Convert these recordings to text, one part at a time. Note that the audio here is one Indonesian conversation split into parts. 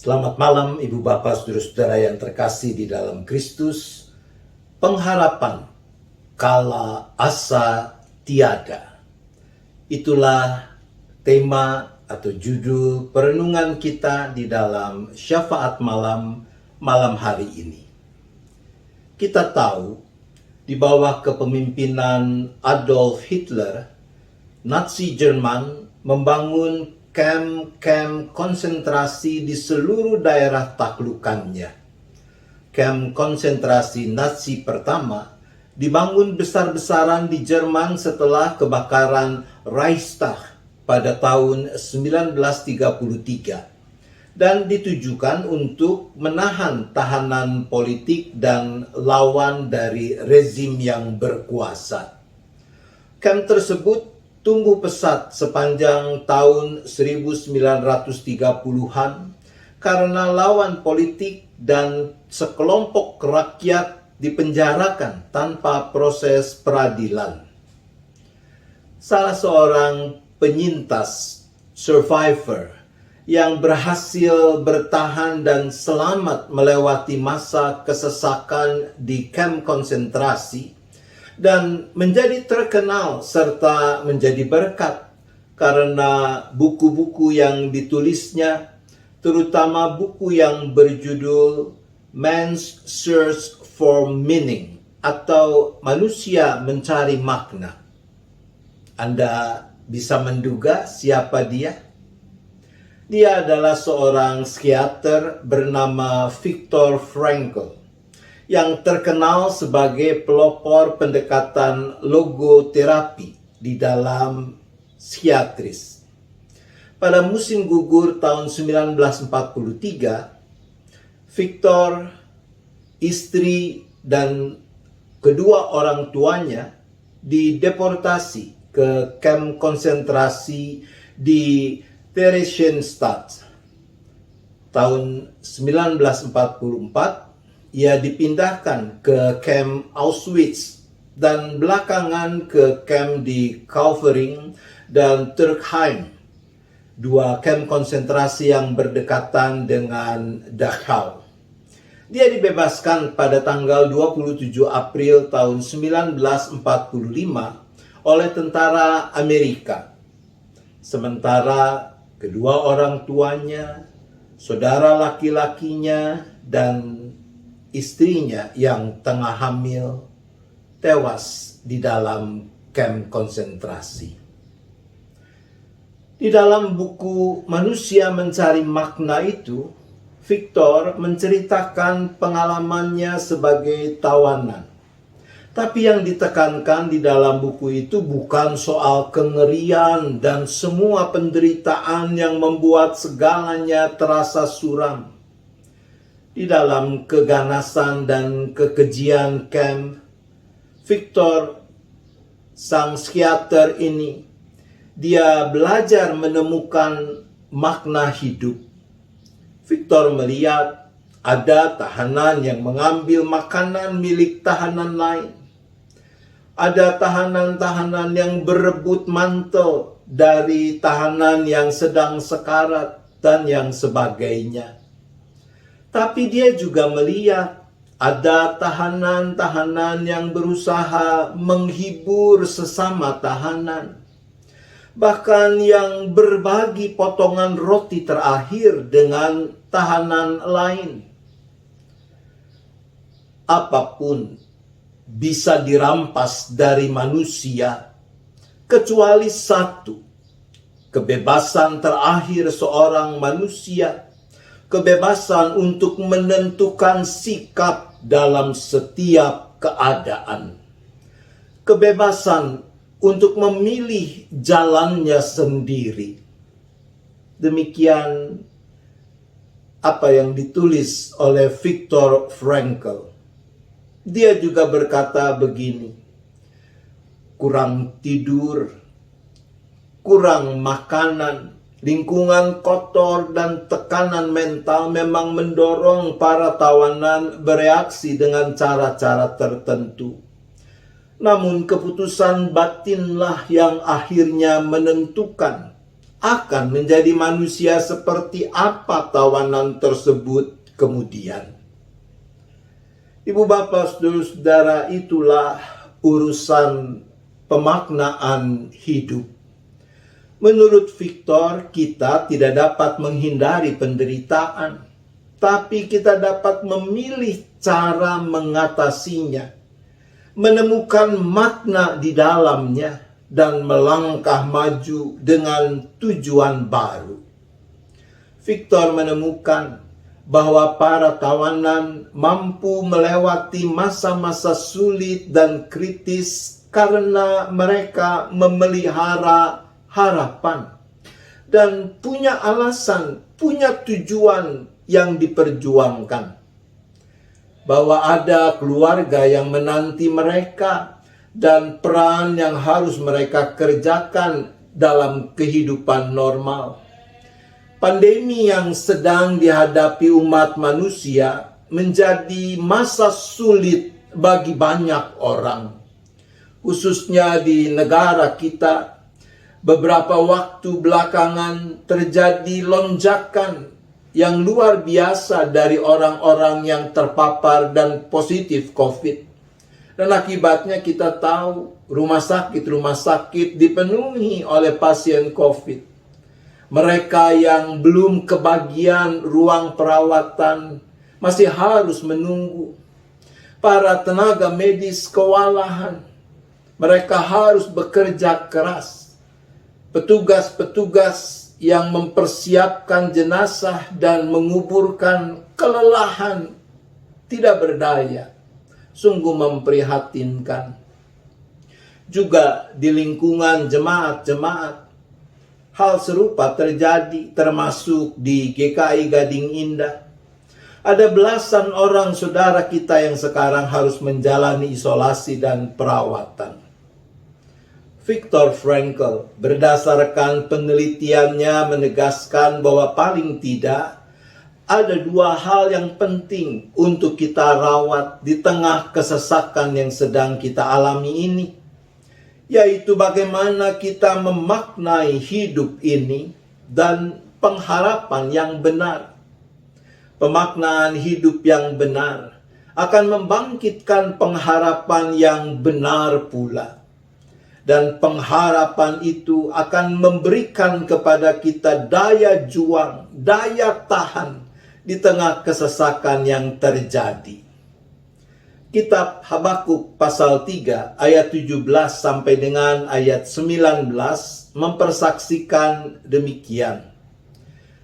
Selamat malam Ibu Bapak Saudara-saudara yang terkasih di dalam Kristus. Pengharapan kala asa tiada. Itulah tema atau judul perenungan kita di dalam syafaat malam hari ini. Kita tahu di bawah kepemimpinan Adolf Hitler, Nazi Jerman membangun kamp konsentrasi di seluruh daerah taklukannya. Kamp konsentrasi Nazi pertama dibangun besar-besaran di Jerman setelah kebakaran Reichstag pada tahun 1933 dan ditujukan untuk menahan tahanan politik dan lawan dari rezim yang berkuasa. Kamp tersebut tumbuh pesat sepanjang tahun 1930-an karena lawan politik dan sekelompok rakyat dipenjarakan tanpa proses peradilan. Salah seorang penyintas, survivor, yang berhasil bertahan dan selamat melewati masa kesesakan di kamp konsentrasi dan menjadi terkenal serta menjadi berkat karena buku-buku yang ditulisnya, terutama buku yang berjudul Man's Search for Meaning atau Manusia Mencari Makna. Anda bisa menduga siapa dia? Dia adalah seorang psikiater bernama Viktor Frankl yang terkenal sebagai pelopor pendekatan logoterapi di dalam psikiatris. Pada musim gugur tahun 1943, Viktor, istri, dan kedua orang tuanya dideportasi ke kamp konsentrasi di Theresienstadt. Tahun 1944, ia dipindahkan ke kamp Auschwitz dan belakangan ke kamp di Kaufering dan Turkheim, dua kamp konsentrasi yang berdekatan dengan Dachau. Dia dibebaskan pada tanggal 27 April tahun 1945 oleh tentara Amerika. Sementara kedua orang tuanya, saudara laki-lakinya, dan istrinya yang tengah hamil tewas di dalam kamp konsentrasi. Di dalam buku Manusia Mencari Makna itu, Viktor menceritakan pengalamannya sebagai tawanan. Tapi yang ditekankan di dalam buku itu bukan soal kengerian dan semua penderitaan yang membuat segalanya terasa suram. Di dalam keganasan dan kekejian kamp, Viktor, sang psikiater ini, dia belajar menemukan makna hidup. Viktor melihat ada tahanan yang mengambil makanan milik tahanan lain. Ada tahanan-tahanan yang berebut mantel dari tahanan yang sedang sekarat dan yang sebagainya. Tapi dia juga melihat ada tahanan-tahanan yang berusaha menghibur sesama tahanan. Bahkan yang berbagi potongan roti terakhir dengan tahanan lain. Apapun bisa dirampas dari manusia, kecuali satu, kebebasan terakhir seorang manusia. Kebebasan untuk menentukan sikap dalam setiap keadaan. Kebebasan untuk memilih jalannya sendiri. Demikian apa yang ditulis oleh Viktor Frankl. Dia juga berkata begini, kurang tidur, kurang makanan, lingkungan kotor dan tekanan mental memang mendorong para tawanan bereaksi dengan cara-cara tertentu. Namun keputusan batinlah yang akhirnya menentukan akan menjadi manusia seperti apa tawanan tersebut kemudian. Ibu bapak saudara-saudara, itulah urusan pemaknaan hidup. Menurut Victor, kita tidak dapat menghindari penderitaan, tapi kita dapat memilih cara mengatasinya, menemukan makna di dalamnya, dan melangkah maju dengan tujuan baru. Victor menemukan bahwa para tawanan mampu melewati masa-masa sulit dan kritis karena mereka memelihara harapan dan punya alasan, punya tujuan yang diperjuangkan. Bahwa ada keluarga yang menanti mereka dan peran yang harus mereka kerjakan dalam kehidupan normal. Pandemi yang sedang dihadapi umat manusia menjadi masa sulit bagi banyak orang, khususnya di negara kita. Beberapa waktu belakangan terjadi lonjakan yang luar biasa dari orang-orang yang terpapar dan positif COVID. Dan akibatnya kita tahu rumah sakit dipenuhi oleh pasien COVID. Mereka yang belum kebagian ruang perawatan masih harus menunggu. Para tenaga medis kewalahan. Mereka harus bekerja keras. Petugas-petugas yang mempersiapkan jenazah dan menguburkan kelelahan tidak berdaya. Sungguh memprihatinkan. Juga di lingkungan jemaat-jemaat, hal serupa terjadi termasuk di GKI Gading Indah. Ada belasan orang saudara kita yang sekarang harus menjalani isolasi dan perawatan. Viktor Frankl berdasarkan penelitiannya menegaskan bahwa paling tidak ada dua hal yang penting untuk kita rawat di tengah kesesakan yang sedang kita alami ini, yaitu bagaimana kita memaknai hidup ini dan pengharapan yang benar. Pemaknaan hidup yang benar akan membangkitkan pengharapan yang benar pula. Dan pengharapan itu akan memberikan kepada kita daya juang, daya tahan di tengah kesesakan yang terjadi. Kitab Habakuk pasal 3 ayat 17 sampai dengan ayat 19 mempersaksikan demikian.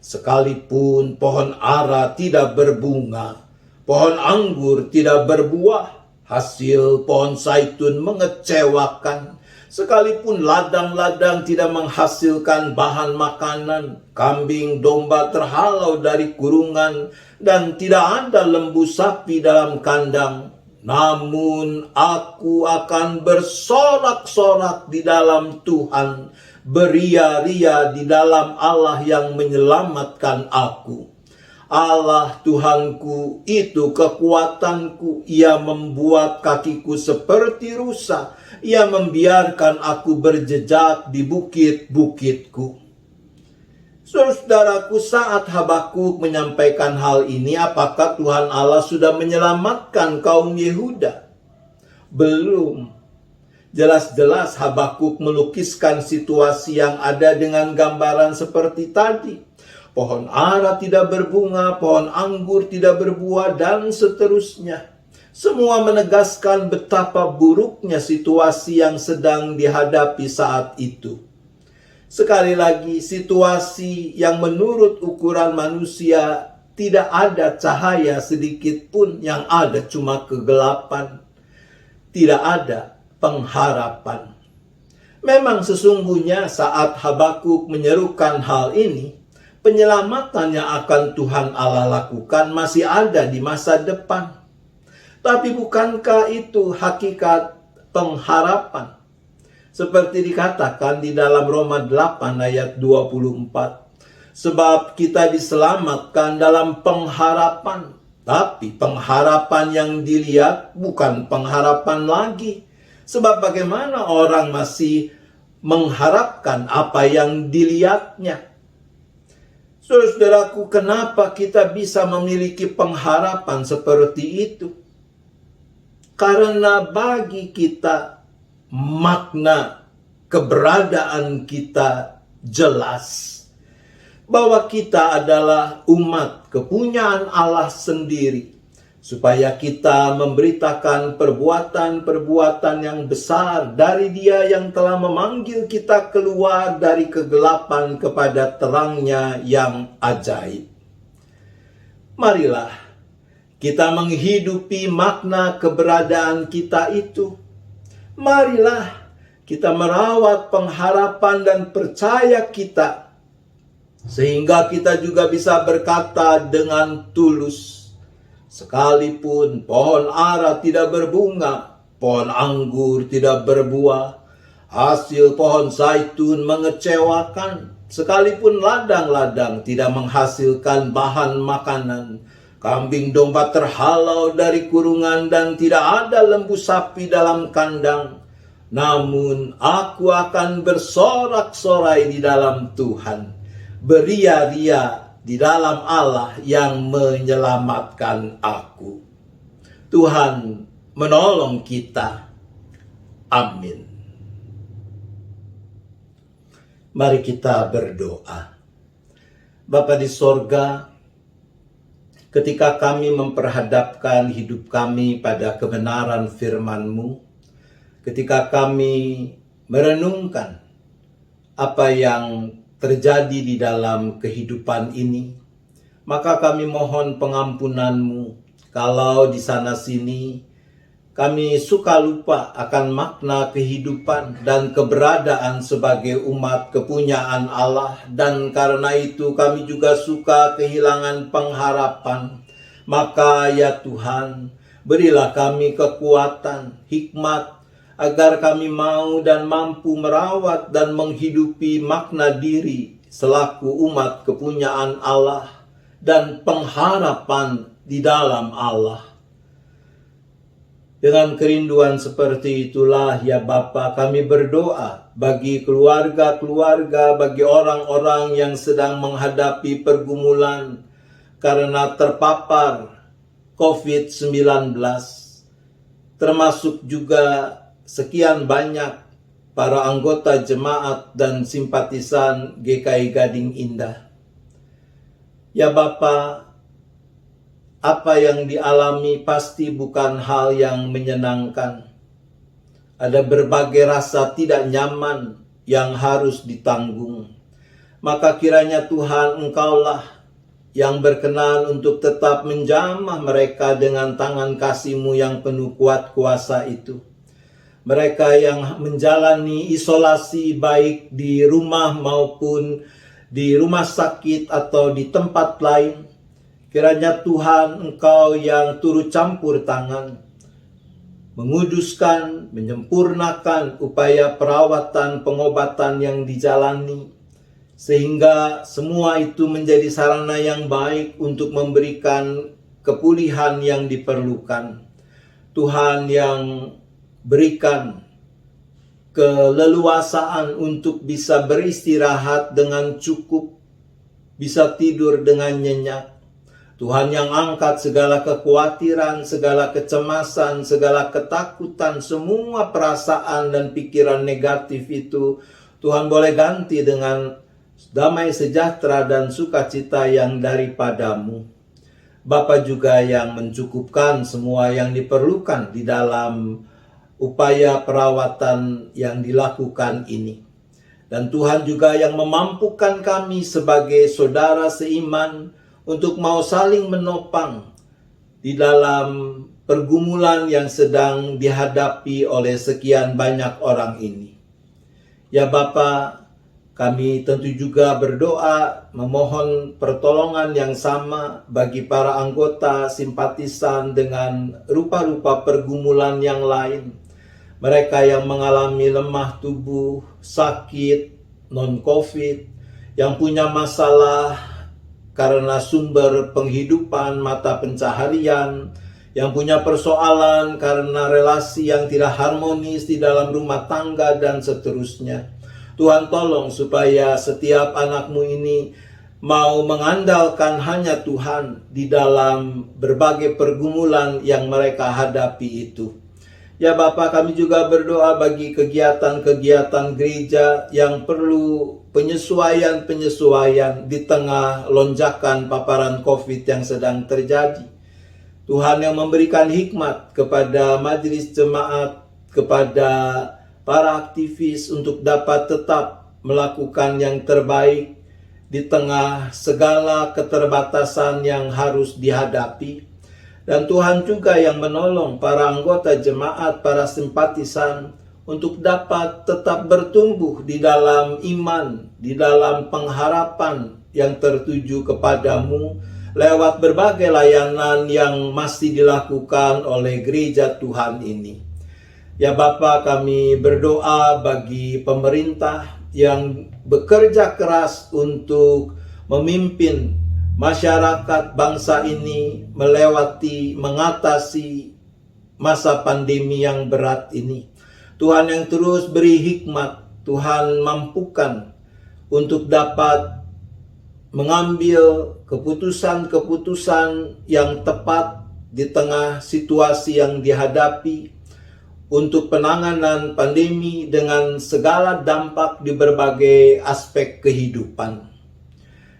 Sekalipun pohon ara tidak berbunga, pohon anggur tidak berbuah, hasil pohon zaitun mengecewakan, sekalipun ladang-ladang tidak menghasilkan bahan makanan, kambing domba terhalau dari kurungan, dan tidak ada lembu sapi dalam kandang, namun aku akan bersorak-sorak di dalam Tuhan, beria-ria di dalam Allah yang menyelamatkan aku. Allah Tuhanku itu kekuatanku, Ia membuat kakiku seperti rusa, Ia membiarkan aku berjejak di bukit-bukitku. Saudaraku, saat Habakuk menyampaikan hal ini, apakah Tuhan Allah sudah menyelamatkan kaum Yehuda? Belum. Jelas-jelas Habakuk melukiskan situasi yang ada dengan gambaran seperti tadi. Pohon ara tidak berbunga, pohon anggur tidak berbuah, dan seterusnya. Semua menegaskan betapa buruknya situasi yang sedang dihadapi saat itu. Sekali lagi, situasi yang menurut ukuran manusia tidak ada cahaya sedikit pun, yang ada cuma kegelapan. Tidak ada pengharapan. Memang sesungguhnya saat Habakuk menyerukan hal ini, penyelamatan yang akan Tuhan Allah lakukan masih ada di masa depan. Tapi bukankah itu hakikat pengharapan? Seperti dikatakan di dalam Roma 8 ayat 24. Sebab kita diselamatkan dalam pengharapan. Tapi pengharapan yang dilihat bukan pengharapan lagi. Sebab bagaimana orang masih mengharapkan apa yang dilihatnya. Saudaraku, kenapa kita bisa memiliki pengharapan seperti itu? Karena bagi kita makna keberadaan kita jelas. Bahwa kita adalah umat kepunyaan Allah sendiri. Supaya kita memberitakan perbuatan-perbuatan yang besar dari Dia yang telah memanggil kita keluar dari kegelapan kepada terangnya yang ajaib. Marilah kita menghidupi makna keberadaan kita itu. Marilah kita merawat pengharapan dan percaya kita, sehingga kita juga bisa berkata dengan tulus, sekalipun pohon ara tidak berbunga, pohon anggur tidak berbuah, hasil pohon zaitun mengecewakan, sekalipun ladang-ladang tidak menghasilkan bahan makanan, kambing domba terhalau dari kurungan dan tidak ada lembu sapi dalam kandang, namun aku akan bersorak-sorai di dalam Tuhan, beria-ria di dalam Allah yang menyelamatkan aku. Tuhan menolong kita. Amin. Mari kita berdoa. Bapa di sorga, ketika kami memperhadapkan hidup kami pada kebenaran firman-Mu, ketika kami merenungkan apa yang terjadi di dalam kehidupan ini, maka kami mohon pengampunan-Mu kalau di sana sini kami suka lupa akan makna kehidupan dan keberadaan sebagai umat kepunyaan Allah, dan karena itu kami juga suka kehilangan pengharapan. Maka ya Tuhan, berilah kami kekuatan, hikmat, agar kami mau dan mampu merawat dan menghidupi makna diri selaku umat kepunyaan Allah dan pengharapan di dalam Allah. Dengan kerinduan seperti itulah ya Bapa, kami berdoa bagi keluarga-keluarga, bagi orang-orang yang sedang menghadapi pergumulan karena terpapar COVID-19, termasuk juga sekian banyak para anggota jemaat dan simpatisan GKI Gading Indah. Ya Bapa, apa yang dialami pasti bukan hal yang menyenangkan. Ada berbagai rasa tidak nyaman yang harus ditanggung. Maka kiranya Tuhan, Engkaulah yang berkenan untuk tetap menjamah mereka dengan tangan kasih-Mu yang penuh kuat kuasa itu. Mereka yang menjalani isolasi baik di rumah maupun di rumah sakit atau di tempat lain, kiranya Tuhan, Engkau yang turut campur tangan, menguduskan, menyempurnakan upaya perawatan pengobatan yang dijalani, sehingga semua itu menjadi sarana yang baik untuk memberikan kepulihan yang diperlukan. Tuhan yang berikan keleluasaan untuk bisa beristirahat dengan cukup, bisa tidur dengan nyenyak. Tuhan yang angkat segala kekhawatiran, segala kecemasan, segala ketakutan, semua perasaan dan pikiran negatif itu Tuhan boleh ganti dengan damai sejahtera dan sukacita yang daripada-Mu. Bapa juga yang mencukupkan semua yang diperlukan di dalam upaya perawatan yang dilakukan ini. Dan Tuhan juga yang memampukan kami sebagai saudara seiman untuk mau saling menopang di dalam pergumulan yang sedang dihadapi oleh sekian banyak orang ini. Ya Bapa, kami tentu juga berdoa memohon pertolongan yang sama bagi para anggota simpatisan dengan rupa-rupa pergumulan yang lain. Mereka yang mengalami lemah tubuh, sakit, non-COVID, yang punya masalah karena sumber penghidupan, mata pencaharian, yang punya persoalan karena relasi yang tidak harmonis di dalam rumah tangga, dan seterusnya. Tuhan tolong supaya setiap anakmu ini mau mengandalkan hanya Tuhan di dalam berbagai pergumulan yang mereka hadapi itu. Ya Bapa, kami juga berdoa bagi kegiatan-kegiatan gereja yang perlu penyesuaian-penyesuaian di tengah lonjakan paparan COVID yang sedang terjadi. Tuhan yang memberikan hikmat kepada majelis jemaat, kepada para aktivis untuk dapat tetap melakukan yang terbaik di tengah segala keterbatasan yang harus dihadapi. Dan Tuhan juga yang menolong para anggota jemaat, para simpatisan untuk dapat tetap bertumbuh di dalam iman, di dalam pengharapan yang tertuju kepadamu lewat berbagai layanan yang masih dilakukan oleh gereja Tuhan ini. Ya Bapa, kami berdoa bagi pemerintah yang bekerja keras untuk memimpin masyarakat bangsa ini mengatasi masa pandemi yang berat ini. Tuhan yang terus beri hikmat, Tuhan mampukan untuk dapat mengambil keputusan-keputusan yang tepat di tengah situasi yang dihadapi untuk penanganan pandemi dengan segala dampak di berbagai aspek kehidupan.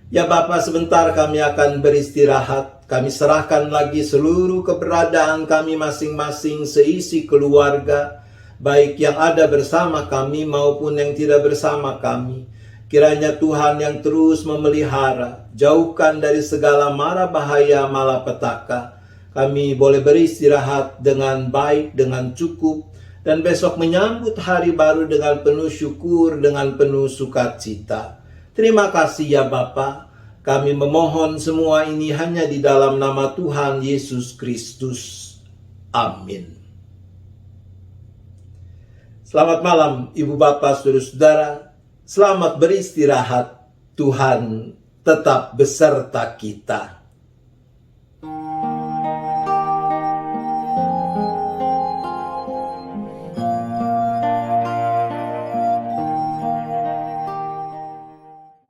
Ya Bapa, sebentar kami akan beristirahat. Kami serahkan lagi seluruh keberadaan kami masing-masing seisi keluarga, baik yang ada bersama kami maupun yang tidak bersama kami. Kiranya Tuhan yang terus memelihara, jauhkan dari segala mara bahaya malapetaka. Kami boleh beristirahat dengan baik, dengan cukup, dan besok menyambut hari baru dengan penuh syukur, dengan penuh sukacita. Terima kasih ya Bapa. Kami memohon semua ini hanya di dalam nama Tuhan Yesus Kristus. Amin. Selamat malam Ibu Bapak, Saudara-saudara. Selamat beristirahat. Tuhan tetap beserta kita.